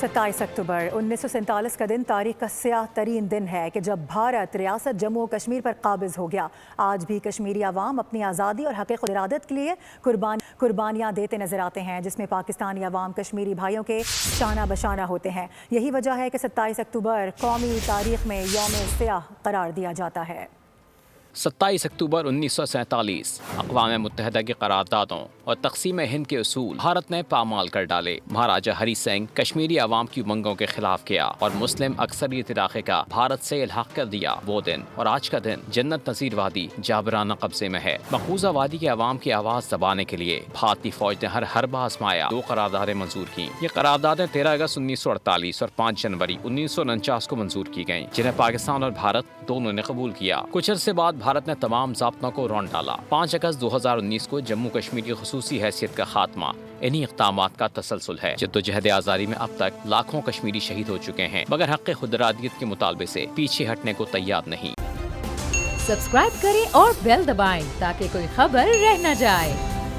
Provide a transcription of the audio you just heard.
27 अक्टूबर 1947 का दिन तारीख का स्याह तरीन दिन है कि जब भारत रियासत जम्मू और कश्मीर पर काबिज हो गया। आज भी कश्मीरी अवाम अपनी आज़ादी और हक़ ख़ुद-इरादत के लिए कुर्बानियाँ देते नजर आते हैं, जिसमें पाकिस्तानी अवाम कश्मीरी भाइयों के शाना बशाना होते हैं। यही वजह है कि 27 अक्टूबर कौमी तारीख में यौम स्याह करार दिया जाता है। 27 अक्टूबर 1947 अक़वाम मुत्तहिदा की करारदादों और तक़सीम हिंद के उसूल भारत ने पामाल कर डाले। महाराजा हरी सिंह कश्मीरी अवाम की उमंगों के खिलाफ किया और मुस्लिम अक्सरियत इलाके का भारत से इल्हाक़ कर दिया। वो दिन और आज का दिन जन्नत नज़ीर वादी जाबराना कब्जे में है। मक़बूजा वादी के अवाम की आवाज़ दबाने के लिए भारतीय फ़ौज ने हर हरबा आज़माया। 2 करारदादें मंजूर की। ये करारदादें 13 अगस्त 1948 और 5 जनवरी 1949 को मंजूर की गईं, जिन्हें पाकिस्तान और भारत दोनों ने कबूल किया। कुछ अरसे बाद भारत ने तमाम ज़ाब्तों को रौंद डाला। 5 अगस्त 2019 को जम्मू कश्मीर की ख़ुसूसी हैसियत का खात्मा इन्हीं इक़दामात का तसलसल है। जद्दोजहद आज़ादी में अब तक लाखों कश्मीरी शहीद हो चुके हैं, मगर हक़ खुद-इरादियत के मुतालबे से पीछे हटने को तैयार नहीं। सब्सक्राइब करें और बेल दबाएं ताकि कोई खबर रह न जाए।